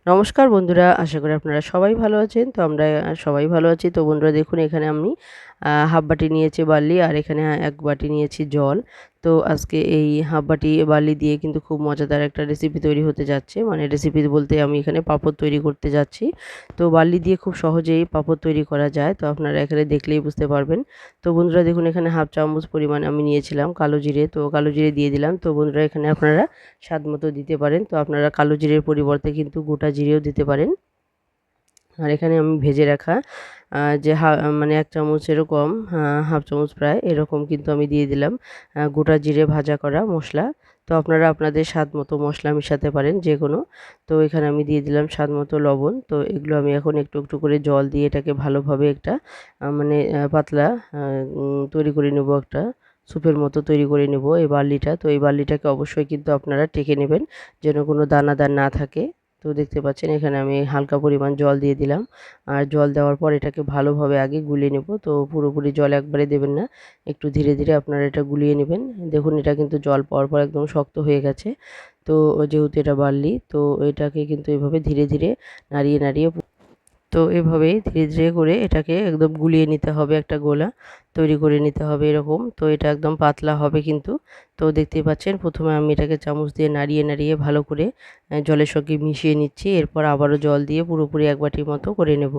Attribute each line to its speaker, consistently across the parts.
Speaker 1: নমস্কার বন্ধুরা, আশা করি আপনারা সবাই ভালো আছেন। তো আমরা সবাই ভালো আছি। তো বন্ধুরা দেখুন, এখানে আমি হাফ বাটি নিয়েছি বার্লি, আর এখানে 1 বাটি নিয়েছি জল। তো আজকে এই হাফ বাটি বার্লি দিয়ে কিন্তু খুব মজাদার একটা রেসিপি তৈরি হতে যাচ্ছে। মানে রেসিপি বলতে আমি এখানে পাঁপড় তৈরি করতে যাচ্ছি। তো বার্লি দিয়ে খুব সহজেই পাঁপড় তৈরি করা যায়। তো আপনারা এখানে দেখলেই বুঝতে পারবেন। তো বন্ধুরা দেখুন, এখানে হাফ চামচ পরিমাণ আমি নিয়েছিলাম কালো জিরে। তো কালো জিরে দিয়ে দিলাম। তো বন্ধুরা এখানে আপনারা স্বাদ মতো দিতে পারেন। তো আপনারা কালো জিরের পরিবর্তে কিন্তু গোটা জিরেও দিতে পারেন। আর এখানে আমি ভেজে রাখা যে মানে 1 চামচেরও কম, হাফ চামচ প্রায় এরকম কিন্তু আমি দিয়ে দিলাম গোটা জিরে ভাজা করা মশলা। তো আপনারা আপনাদের স্বাদ মতো মশলা মিশাতে পারেন যে কোনো। তো এখানে আমি দিয়ে দিলাম স্বাদ মতো লবণ। তো এগুলো আমি এখন একটু একটু করে জল দিয়ে এটাকে ভালোভাবে একটা মানে পাতলা তৈরি করে নেব, একটা স্যুপের মতো তৈরি করে নেব এই বার্লিটা। তো এই বার্লিটাকে অবশ্যই কিন্তু আপনারা টেকে নেবেন, যেন কোনো দানাদার না থাকে। তো দেখতে পাচ্ছেন এখানে আমি হালকা পরিমাণ জল দিয়ে দিলাম। আর জল দেওয়ার পর এটাকে ভালোভাবে আগে গুলিয়ে নেব। তো পুরোপুরি জল একবারে দেবেন না, একটু ধীরে ধীরে আপনারা এটা গুলিয়ে নেবেন। দেখুন, এটা কিন্তু জল পাওয়ার পর একদম শক্ত হয়ে গেছে। তো যেহেতু এটা বার্লি, তো এটাকে কিন্তু এভাবে ধীরে ধীরে নাড়িয়ে নাড়িয়ে, তো এভাবেই ধীরে ধীরে করে এটাকে একদম গুলিয়ে নিতে হবে, একটা গোলা তৈরি করে নিতে হবে এরকম। তো এটা একদম পাতলা হবে কিন্তু। তো দেখতেই পাচ্ছেন, প্রথমে আমি এটাকে চামচ দিয়ে নাড়িয়ে নাড়িয়ে ভালো করে জলের সঙ্গে মিশিয়ে নিচ্ছি। এরপর আবারও জল দিয়ে পুরোপুরি 1 বাটির মতো করে নেব।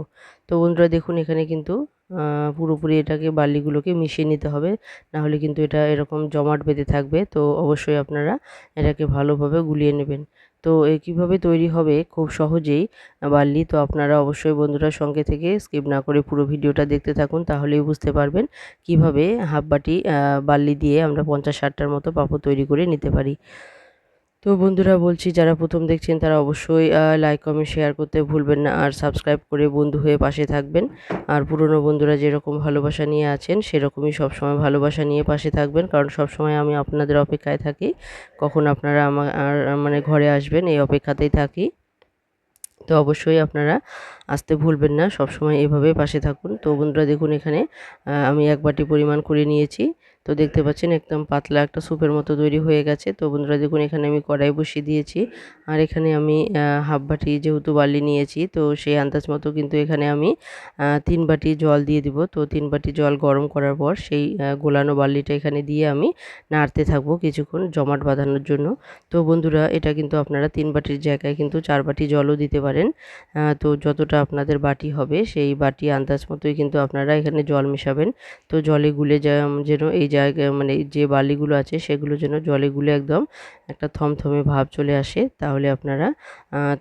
Speaker 1: তো বন্ধুরা দেখুন, এখানে কিন্তু পুরোপুরি এটাকে বার্লিগুলোকে মিশিয়ে নিতে হবে, নাহলে কিন্তু এটা এরকম জমাট বেঁধে থাকবে। তো অবশ্যই আপনারা এটাকে ভালোভাবে গুলিয়ে নেবেন। তো কীভাবে তৈরি হবে খুব সহজেই বার্লি, তো আপনারা অবশ্যই বন্ধুরা সঙ্গে থেকে স্কিপ না করে পুরো ভিডিওটা দেখতে থাকুন, তাহলেই বুঝতে পারবেন কিভাবে হাফ বাটি বার্লি দিয়ে আমরা 50-60টার মতো পাঁপড় তৈরি করে নিতে পারি। তো বন্ধুরা বলছি, যারা প্রথম দেখছেন তারা অবশ্যই লাইক কমেন্ট শেয়ার করতে ভুলবেন না, আর সাবস্ক্রাইব করে বন্ধু হয়ে পাশে থাকবেন। আর পুরনো বন্ধুরা যেরকম ভালোবাসা নিয়ে আছেন সেরকমই সবসময় ভালোবাসা নিয়ে পাশে থাকবেন, কারণ সবসময় আমি আপনাদের অপেক্ষায় থাকি, কখন আপনারা আমার মানে ঘরে আসবেন এই অপেক্ষাতেই থাকি। তো অবশ্যই আপনারা আসতে ভুলবেন না, সবসময় এভাবে পাশে থাকুন। তো বন্ধুরা দেখুন, এখানে আমি 1 বাটি পরিমাণ করে নিয়েছি। তো দেখতে পাচ্ছেন একদম পাতলা একটা স্যুপের মতো তৈরি হয়ে গেছে। তো বন্ধুরা দেখুন, এখানে আমি কড়াই বসিয়ে দিয়েছি। আর এখানে আমি হাফ বাটি যেহেতু বার্লি নিয়েছি, তো সেই আন্দাজ মতো কিন্তু এখানে আমি 3 বাটি জল দিয়ে দিব। তো 3 বাটি জল গরম করার পর সেই গোলানো বার্লিটা এখানে দিয়ে আমি নাড়তে থাকবো কিছুক্ষণ জমাট বাঁধানোর জন্য। তো বন্ধুরা, এটা কিন্তু আপনারা 3 বাটির জায়গায় কিন্তু 4 বাটি জলও দিতে পারেন। তো যতটা আপনাদের বাটি হবে সেই বাটি আন্দাজ মতোই কিন্তু আপনারা এখানে জল মেশাবেন। তো জলে গুলে যেন এই জায়গায় মানে যে বালিগুলো আছে সেগুলো যেন জলে গুলে একদম একটা থমথমে ভাব চলে আসে, তাহলে আপনারা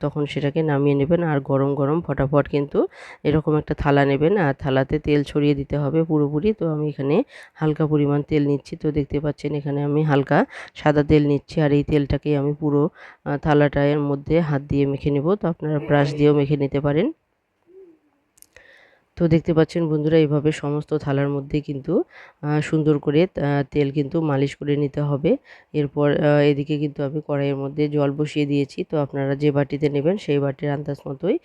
Speaker 1: তখন সেটাকে নামিয়ে নেবেন। আর গরম গরম ফটাফট কিন্তু এরকম একটা থালা নেবেন, আর থালাতে তেল ছড়িয়ে দিতে হবে পুরোপুরি। তো আমি এখানে হালকা পরিমাণ তেল নিচ্ছি। তো দেখতে পাচ্ছেন এখানে আমি হালকা সাদা তেল নিচ্ছি, আর এই তেলটাকে আমি পুরো থালাটার মধ্যে হাত দিয়ে মেখে নেব। তো আপনারা ব্রাশ দিয়েও মেখে নিতে পারেন। তো দেখতে পাচ্ছেন বন্ধুরা, এইভাবে সমস্ত থালার মধ্যে কিন্তু সুন্দর করে তেল কিন্তু মালিশ করে নিতে হবে। এরপর এদিকে কিন্তু আমি কড়াইয়ের মধ্যে জল বসিয়ে দিয়েছি। তো আপনারা যে বাটিতে নেবেন সেই বাটির আন্দাজ মতোই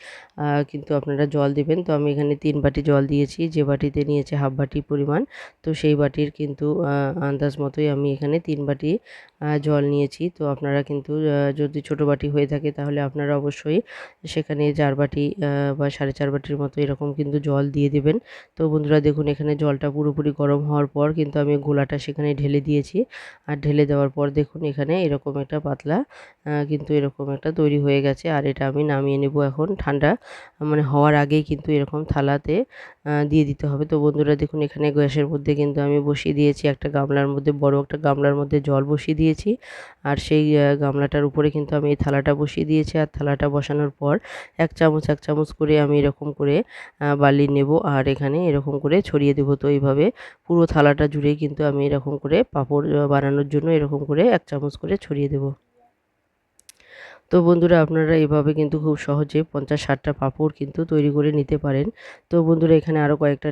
Speaker 1: কিন্তু আপনারা জল দিবেন। তো আমি এখানে 3 বাটি জল দিয়েছি, যে বাটিতে নিয়েছে হাফ বাটি পরিমাণ। তো সেই বাটির কিন্তু আন্দাজ মতোই আমি এখানে 3 বাটি জল নিয়েছি। তো আপনারা কিন্তু যদি ছোট বাটি হয়ে থাকে তাহলে আপনারা অবশ্যই সেখানে 4 বাটি বা 4.5 বাটির মতো এরকম কিন্তু জল দিয়ে দেবেন। তো বন্ধুরা দেখুন, এখানে জলটা পুরোপুরি গরম হওয়ার পর কিন্তু আমি গোলাটা সেখানে ঢেলে দিয়েছি। আর ঢেলে দেওয়ার পর দেখুন, এখানে এরকম একটা পাতলা কিন্তু এরকম একটা তৈরি হয়ে গেছে। আর এটা আমি নামিয়ে নেব এখন, ঠান্ডা মানে হওয়ার আগেই কিন্তু এরকম থালাতে দিয়ে দিতে হবে। তো বন্ধুরা দেখুন, এখানে গ্যাসের মধ্যে কিন্তু আমি বসিয়ে দিয়েছি একটা গামলার মধ্যে, বড় একটা গামলার মধ্যে জল বসিয়ে দিয়েছি। আর সেই গামলাটার উপরে কিন্তু আমি এই থালাটা বসিয়ে দিয়েছি। আর থালাটা বসানোর পর 1 চামচ 1 চামচ করে আমি এরকম করে বার্লি নেব, আর এখানে এরকম করে ছড়িয়ে দেবো। তো এইভাবে পুরো থালাটা জুড়েই কিন্তু আমি এরকম করে পাঁপড় বানানোর জন্য এরকম করে 1 চামচ করে ছড়িয়ে দেবো। তো বন্ধুরা, আপনারা এভাবে কিন্তু খুব সহজে 50-60টা পাঁপড় কিন্তু তৈরি করে নিতে পারেন। তো বন্ধুরা, এখানে আরও কয়েকটা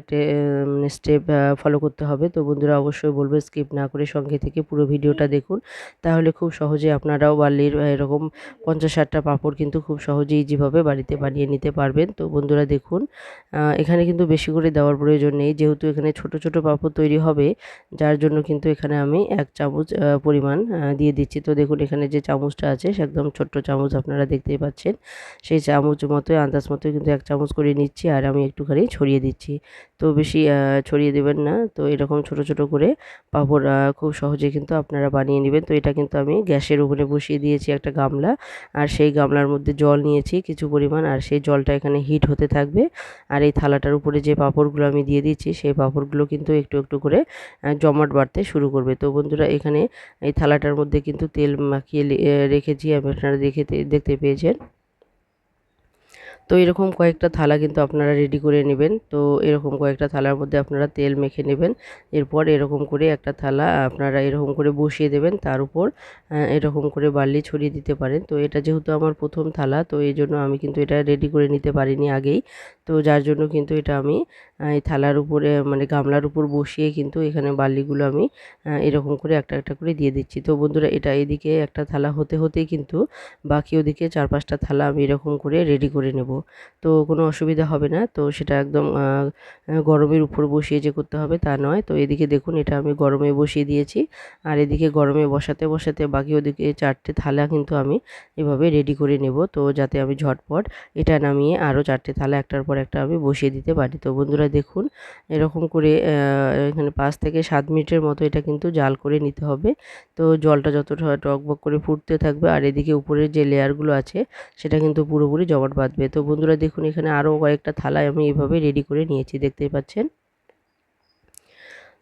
Speaker 1: স্টেপ ফলো করতে হবে। তো বন্ধুরা অবশ্যই বলবো স্কিপ না করে সঙ্গে থেকে পুরো ভিডিওটা দেখুন, তাহলে খুব সহজে আপনারাও বার্লির এরকম 50-60টা পাঁপড় কিন্তু খুব সহজেই যেভাবে বাড়িতে বানিয়ে নিতে পারবেন। তো বন্ধুরা দেখুন, এখানে কিন্তু বেশি করে দেওয়ার প্রয়োজন নেই, যেহেতু এখানে ছোট ছোট পাঁপড় তৈরি হবে, যার জন্য কিন্তু এখানে আমি 1 চামচ পরিমাণ দিয়ে দিচ্ছি। তো দেখুন, এখানে যে চামচটা আছে সে একদম ছোট্ট চামচ আপনারা দেখতেই পাচ্ছেন, সেই চামচ মতোই আন্দাজ মতোই কিন্তু 1 চামচ করে নিচ্ছি আর আমি একটুখানি ছড়িয়ে দিচ্ছি। তো বেশি ছড়িয়ে দেবেন না। তো এরকম ছোট, ছোট করে পাঁপড় খুব সহজে কিন্তু আপনারা বানিয়ে নেবেন। তো এটা কিন্তু আমি গ্যাসের ওভেনে বসিয়ে দিয়েছি একটা গামলা, আর সেই গামলার মধ্যে জল নিয়েছি কিছু পরিমাণ, আর সেই জলটা এখানে হিট হতে থাকবে। আর এই থালাটার উপরে যে পাঁপড়গুলো আমি দিয়ে দিচ্ছি সেই পাঁপড়গুলো কিন্তু একটু, একটু করে জমাট বাড়তে শুরু করবে। তো বন্ধুরা এখানে এই থালাটার মধ্যে কিন্তু তেল মাখিয়ে রেখেছি, আপনারা দেখতে পেয়েছেন। তো এরকম কয়েকটা থালা কিন্তু আপনারা রেডি করে নেবেন। তো এরকম কয়েকটা থালার মধ্যে আপনারা তেল মেখে নেবেন। এরপর এরকম করে একটা থালা আপনারা এরকম করে বসিয়ে দেবেন, তার উপর এরকম করে বার্লি ছড়িয়ে দিতে পারেন। তো এটা যেহেতু আমার প্রথম থালা, তো এই জন্য আমি কিন্তু এটা রেডি করে নিতে পারিনি আগেই। তো যার জন্য কিন্তু এটা আমি এই থালার উপরে মানে গামলার উপর বসিয়ে কিন্তু এখানে বার্লিগুলো আমি এরকম করে একটা একটা করে দিয়ে দিচ্ছি। তো বন্ধুরা এটা এদিকে একটা থালা হতে হতেই কিন্তু বাকি ওদিকে 4-5টা থালা আমি এরকম করে রেডি করে নেব। তো কোনো অসুবিধা হবে না। তো সেটা একদম গরমের উপর বসিয়ে যে করতে হবে তা নয়। তো এদিকে দেখুন এটা আমি গরমে বসিয়ে দিয়েছি, আর এদিকে গরমে বসাতে বসাতে বাকি ওদিকে 4টে থালা কিন্তু আমি এভাবে রেডি করে নেব। তো যাতে আমি ঝটপট এটা নামিয়ে আরও 4টে থালা একটার পর একটা আমি বসিয়ে দিতে পারি। তো বন্ধুরা দেখুন এরকম করে এখানে 5 থেকে 7 মিনিটের মতো এটা কিন্তু জাল করে নিতে হবে। তো জলটা যতটা টকবক করে ফুটতে থাকবে আর এদিকে উপরের যে লেয়ারগুলো আছে সেটা কিন্তু পুরোপুরি জমাট বাঁধবে। তো বন্ধুরা দেখুন এখানে আরও কয়েকটা থালায় আমি এভাবে রেডি করে নিয়েছি, দেখতেই পাচ্ছেন।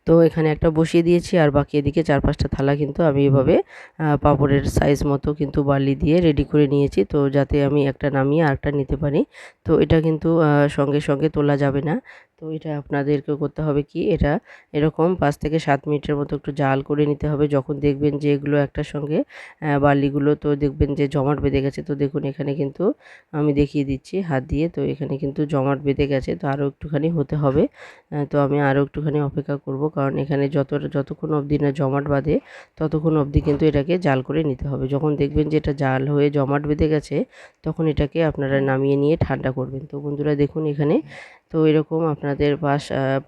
Speaker 1: তো এখানে একটা বসিয়ে দিয়েছি আর বাকি এদিকে 4-5টা থালা কিন্তু আমি এভাবে পাঁপড়ের সাইজ মতো কিন্তু বালি দিয়ে রেডি করে নিয়েছি। তো যাতে আমি একটা নামিয়ে আরেকটা নিতে পারি। তো এটা কিন্তু সঙ্গে সঙ্গে তোলা যাবে না। তো এটা আপনাদেরকে করতে হবে কি, এটা এরকম 5 থেকে 7 মিনিটের মতো একটু জাল করে নিতে হবে। যখন দেখবেন যে এগুলো একটার সঙ্গে বার্লিগুলো তো দেখবেন যে জমাট বেঁধে গেছে। তো দেখুন এখানে কিন্তু আমি দেখিয়ে দিচ্ছি হাত দিয়ে। তো এখানে কিন্তু জমাট বেঁধে গেছে, তো আরও একটুখানি হতে হবে। তো আমি আরও একটুখানি অপেক্ষা করব, কারণ এখানে যতক্ষণ অবধি না জমাট বাঁধে ততক্ষণ অবধি কিন্তু এটাকে জাল করে নিতে হবে। যখন দেখবেন যে এটা জাল হয়ে জমাট বেঁধে গেছে তখন এটাকে আপনারা নামিয়ে নিয়ে ঠান্ডা করবেন। তো বন্ধুরা দেখুন এখানে তো এরকম আপনাদের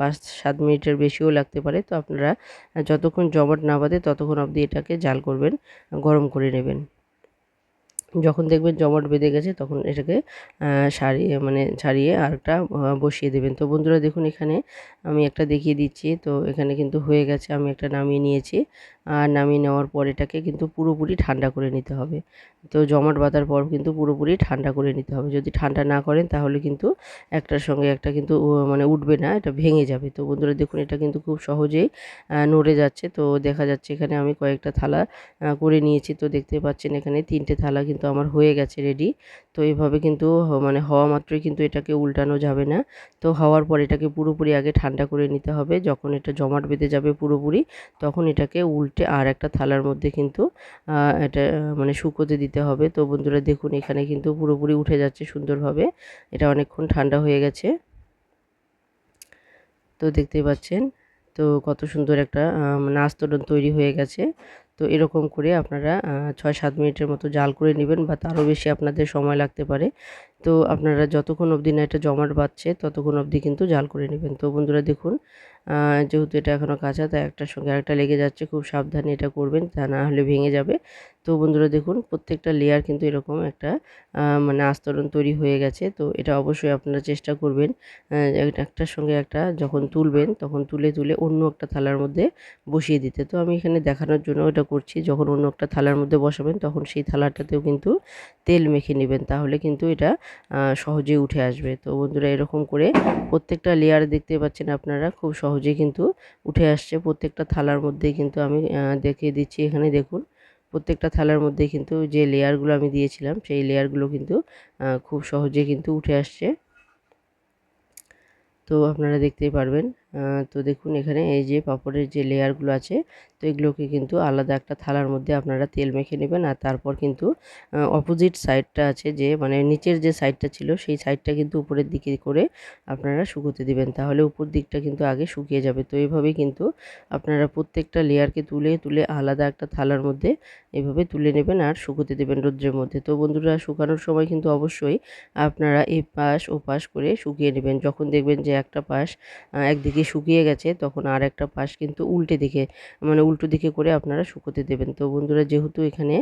Speaker 1: 5-7 মিনিটের বেশিও লাগতে পারে। তো আপনারা যতক্ষণ জমাট না বাঁধে ততক্ষণ অবধি এটাকে জাল করবেন, গরম করে নেবেন। যখন দেখবেন জমাট বেঁধে গেছে তখন এটাকে ছাড়িয়ে আরেকটা বসিয়ে দেবেন। তো বন্ধুরা দেখুন এখানে আমি একটা দেখিয়ে দিচ্ছি। তো এখানে কিন্তু হয়ে গেছে, আমি একটা নামিয়ে নিয়েছি। আর নামিয়ে নেওয়ার পর এটাকে কিন্তু পুরোপুরি ঠান্ডা করে নিতে হবে। তো জমাট বাঁধার পর কিন্তু পুরোপুরি ঠান্ডা করে নিতে হবে। যদি ঠান্ডা না করেন তাহলে কিন্তু একটার সঙ্গে একটা কিন্তু মানে উঠবে না, এটা ভেঙে যাবে। তো বন্ধুরা দেখুন এটা কিন্তু খুব সহজেই নড়ে যাচ্ছে। তো দেখা যাচ্ছে এখানে আমি কয়েকটা থালা করে নিয়েছি। তো দেখতে পাচ্ছেন এখানে 3টে থালা কিন্তু আমার হয়ে গেছে রেডি। তো এভাবে কিন্তু মানে হওয়া মাত্রই কিন্তু এটাকে উল্টানো যাবে না। তো হওয়ার পর এটাকে পুরোপুরি আগে ঠান্ডা করে নিতে হবে। যখন এটা জমাট বেঁধে যাবে পুরোপুরি তখন এটাকে উল্টে আর একটা থালার মধ্যে কিন্তু এটা মানে শুকোতে দিতে হবে। তো বন্ধুরা দেখুন এখানে কিন্তু পুরোপুরি উঠে যাচ্ছে সুন্দরভাবে। এটা অনেকক্ষণ ঠান্ডা হয়ে গেছে। তো দেখতেই পাচ্ছেন তো কত সুন্দর একটা মানে আস্তরণ তৈরি হয়ে গেছে। তো এরকম করে আপনারা 6-7 মিনিটের মতো জাল করে নেবেন, বা তারও বেশি আপনাদের সময় লাগতে পারে। তো আপনারা যতক্ষণ অবধি না এটা জমাট বাঁধছে ততক্ষণ অবধি কিন্তু জাল করে নেবেন। তো বন্ধুরা দেখুন যেহেতু এটা এখনও কাঁচা তাই একটার সঙ্গে আরেকটা লেগে যাচ্ছে, খুব সাবধানে এটা করবেন, তা না হলে ভেঙে যাবে। তো বন্ধুরা দেখুন প্রত্যেকটা লেয়ার কিন্তু এরকম একটা মানে আস্তরণ তৈরি হয়ে গেছে। তো এটা অবশ্যই আপনারা চেষ্টা করবেন একটার সঙ্গে একটা যখন তুলবেন তখন তুলে অন্য একটা থালার মধ্যে বসিয়ে দিতে। তো আমি এখানে দেখানোর জন্য এটা করছি, যখন অন্য একটা থালার মধ্যে বসাবেন তখন সেই থালাটাতেও কিন্তু তেল মেখে নেবেন, তাহলে কিন্তু এটা সহজেই উঠে আসবে। তো বন্ধুরা এরকম করে প্রত্যেকটা লেয়ার দেখতে পাচ্ছেন আপনারা খুব সহজেই কিন্তু উঠে আসছে। প্রত্যেকটা থালার মধ্যেই কিন্তু আমি দেখিয়ে দিচ্ছি, এখানে দেখুন প্রত্যেকটা থালার মধ্যে কিন্তু যে লেয়ারগুলো আমি দিয়েছিলাম সেই লেয়ারগুলো কিন্তু খুব সহজে কিন্তু উঠে আসছে। তো আপনারা দেখতেই পারবেন। তো দেখুন এখানে এই যে পাঁপড়ের যে লেয়ারগুলো আছে তো এগুলোকে কিন্তু আলাদা একটা থালার মধ্যে আপনারা তেল মেখে নেবেন, আর তারপর কিন্তু অপোজিট সাইডটা আছে যে মানে নিচের যে সাইডটা ছিল সেই সাইডটা কিন্তু উপরের দিকে করে আপনারা শুকোতে দিবেন, তাহলে উপর দিকটা কিন্তু আগে শুকিয়ে যাবে। তো এইভাবেই কিন্তু আপনারা প্রত্যেকটা লেয়ারকে তুলে আলাদা একটা থালার মধ্যে এভাবে তুলে নেবেন আর শুকোতে দেবেন রোদ্রের মধ্যে। তো বন্ধুরা শুকানোর সময় কিন্তু অবশ্যই আপনারা এই পাশ ও পাশ করে শুকিয়ে নেবেন। যখন দেখবেন যে একটা পাশ একদিকে শুকিয়ে গেছে তখন আর একটা পাশ কিন্তু উল্টো দিকে করে আপনারা শুকোতে দেবেন। তো বন্ধুরা যেহেতু এখানে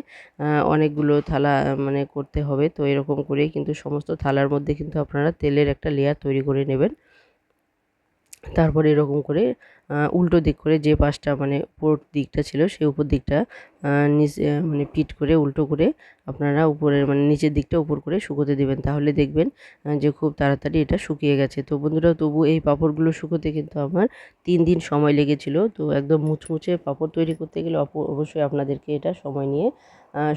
Speaker 1: অনেকগুলো থালা মানে করতে হবে, তো এরকম করেই কিন্তু সমস্ত থালার মধ্যে কিন্তু আপনারা তেলের একটা লেয়ার তৈরি করে নেবেন। তারপরে এরকম করে উল্টো দিক করে যে পাশটা মানে উপর দিকটা ছিল সেই উপর দিকটা নিচে মানে পিঠ করে উল্টো করে আপনারা উপরের মানে নিচের দিকটা উপর করে শুকোতে দেবেন। তাহলে দেখবেন যে খুব তাড়াতাড়ি এটা শুকিয়ে গেছে। তো বন্ধুরা তবু এই পাঁপড়গুলো শুকোতে কিন্তু আমার 3 দিন সময় লেগেছিল। তো একদম মুচমুচে পাঁপড় তৈরি করতে গেলে অবশ্যই আপনাদেরকে এটা সময় নিয়ে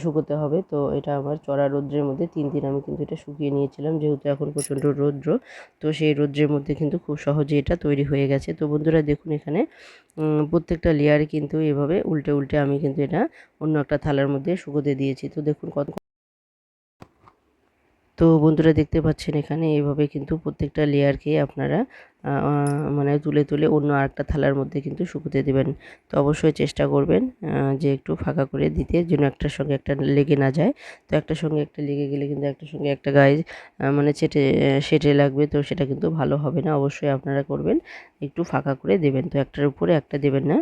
Speaker 1: শুকোতে হবে। তো এটা আমার চড়া রৌদ্রের মধ্যে 3 দিন আমি কিন্তু এটা শুকিয়ে নিয়েছিলাম, যেহেতু এখন প্রচণ্ড রৌদ্র। তো সেই রৌদ্রের মধ্যে কিন্তু খুব সহজে এটা তৈরি হয়ে গেছে। তো বন্ধুরা দেখুন এখানে প্রত্যেকটা লেয়ার কিন্তু এভাবে উল্টে উল্টে আমি কিন্তু এটা অন্য একটা থালার মধ্যে শুকোতে দিয়েছি। তো দেখুন তো বন্ধুরা দেখতে পাচ্ছেন এখানে এইভাবে কিন্তু প্রত্যেকটা লেয়ারকে আপনারা মানে তুলে তুলে অন্য আরেকটা থালার মধ্যে কিন্তু শুকোতে দেবেন। তো অবশ্যই চেষ্টা করবেন যে একটু ফাঁকা করে দিতে, যেন একটার সঙ্গে একটা লেগে না যায়। তো একটার সঙ্গে একটা লেগে গেলে কিন্তু একটার সঙ্গে একটা গায়ে মানে সেটে লাগবে, তো সেটা কিন্তু ভালো হবে না। অবশ্যই আপনারা করবেন একটু ফাঁকা করে দেবেন, তো একটার উপরে একটা দেবেন না,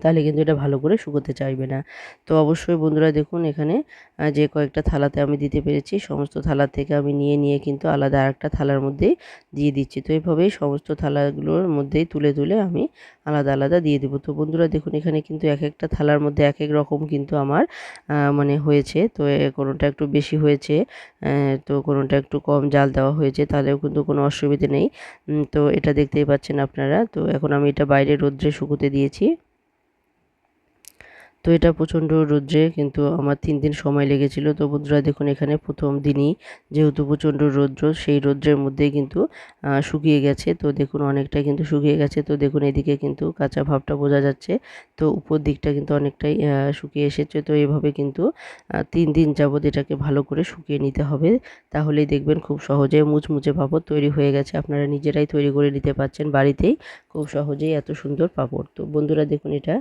Speaker 1: তাহলে কিন্তু এটা ভালো করে শুকোতে চাইবে না। তো অবশ্যই বন্ধুরা দেখুন এখানে যে কয়েকটা থালাতে আমি দিতে পেরেছি, সমস্ত থালা থেকে আমি নিয়ে নিয়ে কিন্তু আলাদা আরেকটা থালার মধ্যেই দিয়ে দিচ্ছি। তো এইভাবেই সমস্ত থালাগুলোর মধ্যেই তুলে তুলে আমি আলাদা আলাদা দিয়ে দেবো। তো বন্ধুরা দেখুন এখানে কিন্তু এক একটা থালার মধ্যে এক এক রকম কিন্তু আমার মানে হয়েছে। তো কোনোটা একটু বেশি হয়েছে, তো কোনোটা একটু কম জাল দেওয়া হয়েছে, তাহলেও কিন্তু কোনো অসুবিধে নেই। তো এটা দেখতেই পাচ্ছেন আপনারা। তো এখন আমি এটা বাইরে রোদ্রে শুকোতে দিয়েছি। তো এটা প্রচণ্ড রৌদ্রে কিন্তু আমার 3 দিন সময় লেগেছিল। তো বন্ধুরা দেখুন এখানে প্রথম দিনই যেহেতু প্রচণ্ড রৌদ্র, সেই রৌদ্রের মধ্যেই কিন্তু শুকিয়ে গেছে। তো দেখুন অনেকটাই কিন্তু শুকিয়ে গেছে। তো দেখুন এদিকে কিন্তু কাঁচা ভাবটা বোঝা যাচ্ছে। তো উপর দিকটা কিন্তু অনেকটাই শুকিয়ে এসেছে। তো এভাবে কিন্তু 3 দিন যাবত এটাকে ভালো করে শুকিয়ে নিতে হবে। তাহলেই দেখবেন খুব সহজে মুচমুচে পাঁপড় তৈরি হয়ে গেছে। আপনারা নিজেরাই তৈরি করে নিতে পারছেন বাড়িতেই খুব সহজেই এত সুন্দর পাঁপড়। তো বন্ধুরা দেখুন এটা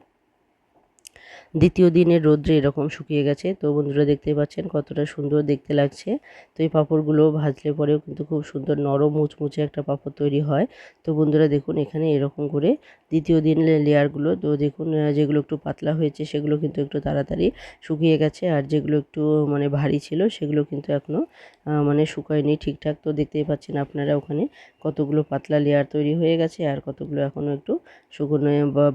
Speaker 1: দ্বিতীয় দিনের রৌদ্রে এরকম শুকিয়ে গেছে। তো বন্ধুরা দেখতেই পাচ্ছেন কতটা সুন্দর দেখতে লাগছে। তো এই পাঁপড়গুলো ভাজলে পরেও কিন্তু খুব সুন্দর নরম মুচমুচে একটা পাঁপড় তৈরি হয়। তো বন্ধুরা দেখুন এখানে এরকম করে দ্বিতীয় দিনের লেয়ারগুলো তো দেখুন যেগুলো একটু পাতলা হয়েছে সেগুলো কিন্তু একটু তাড়াতাড়ি শুকিয়ে গেছে, আর যেগুলো একটু মানে ভারী ছিল সেগুলো কিন্তু এখনও মানে শুকায়নি ঠিকঠাক। তো দেখতেই পাচ্ছেন আপনারা ওখানে কতগুলো পাতলা লেয়ার তৈরি হয়ে গেছে আর কতগুলো এখনও একটু শুকনো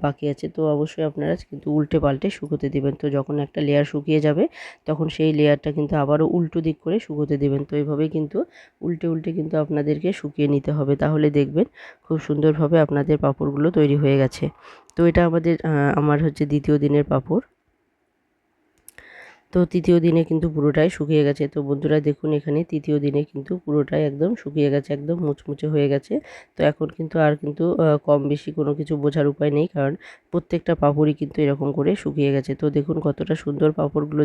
Speaker 1: বাকি আছে। তো অবশ্যই আপনারা কিন্তু উল্টে পাল্টে শুকোতে দেবেন। তো যখন একটা লেয়ার শুকিয়ে যাবে তখন সেই লেয়ারটা কিন্তু আবারও উল্টো দিক করে শুকোতে দেবেন। তো এইভাবেই কিন্তু উল্টে উল্টে কিন্তু আপনাদেরকে শুকিয়ে নিতে হবে, তাহলে দেখবেন খুব সুন্দরভাবে আপনাদের পাঁপড়গুলো তৈরি হয়ে গেছে। তো এটা আমার হচ্ছে দ্বিতীয় দিনের পাঁপড়। তো তৃতীয় দিনে কিন্তু পুরোটাই শুকিয়ে গেছে। তো বন্ধুরা দেখুন এখানে তৃতীয় দিনে কিন্তু পুরোটাই একদম শুকিয়ে গেছে, একদম মুচমুচে হয়ে গেছে। তো এখন কিন্তু আর কিন্তু কম বেশি কোনো কিছু বোঝার উপায় নেই, কারণ প্রত্যেকটা পাঁপড়ই কিন্তু এরকম করে শুকিয়ে গেছে। তো দেখুন কতটা সুন্দর পাঁপড়গুলো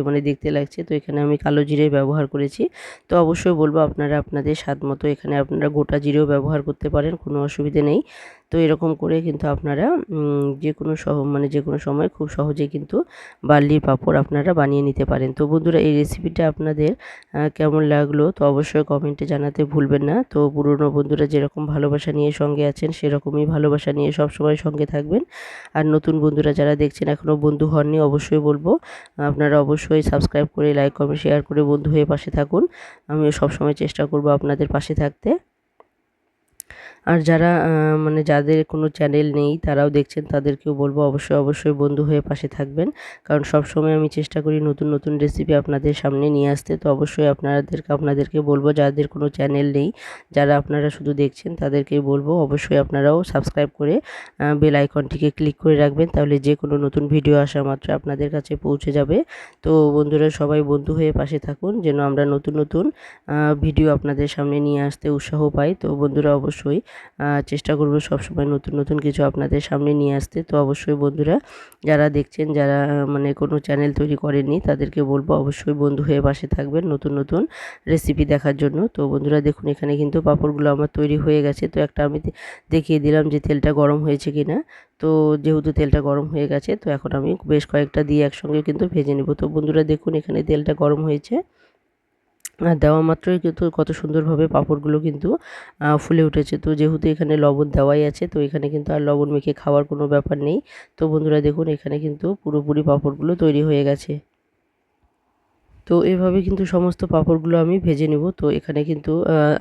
Speaker 1: মানে দেখতে লাগছে। তো এখানে আমি কালো জিরে ব্যবহার করেছি। তো অবশ্যই বলবো আপনারা আপনাদের স্বাদ মতো এখানে আপনারা গোটা জিরেও ব্যবহার করতে পারেন, কোনো অসুবিধে নেই। তো এরকম করে কিন্তু আপনারা যে কোনো মানে যে কোনো সময় খুব সহজেই কিন্তু বার্লির পাঁপড় আপনারা বানিয়ে নিতে পারেন। তো বন্ধুরা এই রেসিপিটা আপনাদের কেমন লাগলো তো অবশ্যই কমেন্টে জানাতে ভুলবেন না। তো পুরনো বন্ধুরা যেরকম ভালোবাসা নিয়ে সঙ্গে আছেন সেরকমই ভালোবাসা নিয়ে সবসময় সঙ্গে থাকবেন। আর নতুন বন্ধুরা যারা দেখছেন এখনও বন্ধু হননি, অবশ্যই বলবো আপনারা অবশ্যই সাবস্ক্রাইব করে লাইক কমেন্ট শেয়ার করে বন্ধু হয়ে পাশে থাকুন। আমিও সবসময় চেষ্টা করব আপনাদের পাশে থাকতে। আর যারা মানে যাদের কোনো চ্যানেল নেই তারাও দেখছেন তাদেরকেও বলবো অবশ্যই বন্ধু হয়ে পাশে থাকবেন, কারণ সবসময় আমি চেষ্টা করি নতুন নতুন রেসিপি আপনাদের সামনে নিয়ে আসতে। তো অবশ্যই আপনাদেরকে বলবো যাদের কোনো চ্যানেল নেই, যারা আপনারা শুধু দেখছেন তাদেরকেই বলবো অবশ্যই আপনারাও সাবস্ক্রাইব করে বেল আইকনটিকে ক্লিক করে রাখবেন, তাহলে যে কোনো নতুন ভিডিও আসা মাত্র আপনাদের কাছে পৌঁছে যাবে। তো বন্ধুরা সবাই বন্ধু হয়ে পাশে থাকুন, যেন আমরা নতুন নতুন ভিডিও আপনাদের সামনে নিয়ে আসতে উৎসাহ পাই। তো বন্ধুরা অবশ্যই চেষ্টা করব সবসময় নতুন নতুন কিছু আপনাদের সামনে নিয়ে আসতে। তো অবশ্যই বন্ধুরা যারা দেখছেন, যারা মানে কোনো চ্যানেল তৈরি করেননি তাদেরকে বলবো অবশ্যই বন্ধু হয়ে পাশে থাকবেন নতুন নতুন রেসিপি দেখার জন্য। তো বন্ধুরা দেখুন এখানে কিন্তু পাঁপড়গুলো আমার তৈরি হয়ে গেছে। তো একটা আমি দেখিয়ে দিলাম যে তেলটা গরম হয়েছে কিনা। তো যেহেতু তেলটা গরম হয়ে গেছে তো এখন আমি বেশ কয়েকটা দিয়ে একসঙ্গে কিন্তু ভেজে নেব। তো বন্ধুরা দেখুন এখানে তেলটা গরম হয়েছে। আর দেওয়া মাত্রই কিন্তু কত সুন্দরভাবে পাঁপড়গুলো কিন্তু ফুলে উঠেছে। তো যেহেতু এখানে লবণ দেওয়াই আছে, তো এখানে কিন্তু আর লবণ মেখে খাওয়ার কোনো ব্যাপার নেই। তো বন্ধুরা দেখুন এখানে কিন্তু পুরোপুরি পাঁপড়গুলো তৈরি হয়ে গেছে। তো এভাবে কিন্তু সমস্ত পাঁপড়গুলো আমি ভেজে নেব। তো এখানে কিন্তু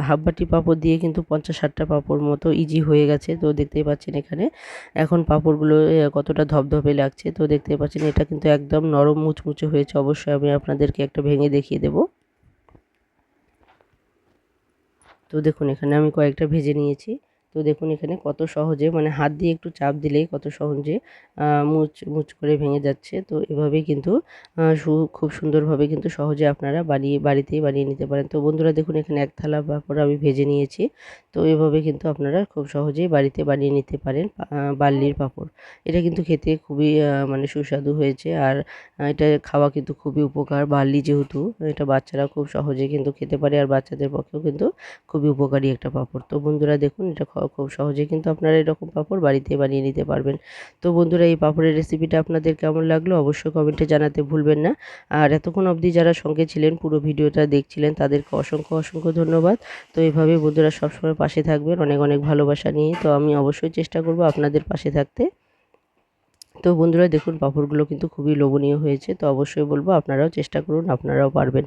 Speaker 1: হাফ বাটি পাঁপড় দিয়ে কিন্তু 50-60টা পাঁপড় মতো ইজি হয়ে গেছে। তো দেখতেই পাচ্ছেন এখানে এখন পাঁপড়গুলো কতটা ধপধপে লাগছে। তো দেখতেই পাচ্ছেন এটা কিন্তু একদম নরম মুচমুচে হয়েছে। অবশ্যই আমি আপনাদেরকে একটা ভেঙে দেখিয়ে দেবো। তো দেখুন এখানে আমি কয়েকটা ভেজে নিয়েছি। তো দেখুন এখানে কত সহজে, মানে হাত দিয়ে একটু চাপ দিলেই কত সহজে মুচ মুচ করে ভেঙে যাচ্ছে। তো এভাবেই কিন্তু খুব সুন্দরভাবে কিন্তু সহজে আপনারা বাড়িতেই বানিয়ে নিতে পারেন। তো বন্ধুরা দেখুন এখানে এক থালা পাঁপড় আমি ভেজে নিয়েছি। তো এভাবে কিন্তু আপনারা খুব সহজেই বাড়িতে বানিয়ে নিতে পারেন বার্লির পাঁপড়। এটা কিন্তু খেতে খুবই মানে সুস্বাদু হয়েছে। আর এটা খাওয়া কিন্তু খুবই উপকার। বার্লি যেহেতু, এটা বাচ্চারা খুব সহজে কিন্তু খেতে পারে, আর বাচ্চাদের পক্ষেও কিন্তু খুবই উপকারী একটা পাঁপড়। তো বন্ধুরা দেখুন এটা খুব সহজে কিন্তু আপনারা এরকম পাঁপড় বাড়িতে বানিয়ে নিতে পারবেন। তো বন্ধুরা এই পাঁপড়ের রেসিপিটা আপনাদের কেমন লাগলো অবশ্যই কমেন্টে জানাতে ভুলবেন না। আর এতক্ষণ অবধি যারা সঙ্গে ছিলেন, পুরো ভিডিওটা দেখছিলেন, তাদেরকে অসংখ্য অসংখ্য ধন্যবাদ। তো এভাবে বন্ধুরা সবসময় পাশে থাকবেন অনেক অনেক ভালোবাসা নিয়ে। তো আমি অবশ্যই চেষ্টা করব আপনাদের পাশে থাকতে। তো বন্ধুরা দেখুন পাঁপড়গুলো কিন্তু খুবই লোভনীয় হয়েছে। তো অবশ্যই বলবো আপনারাও চেষ্টা করুন, আপনারাও পারবেন।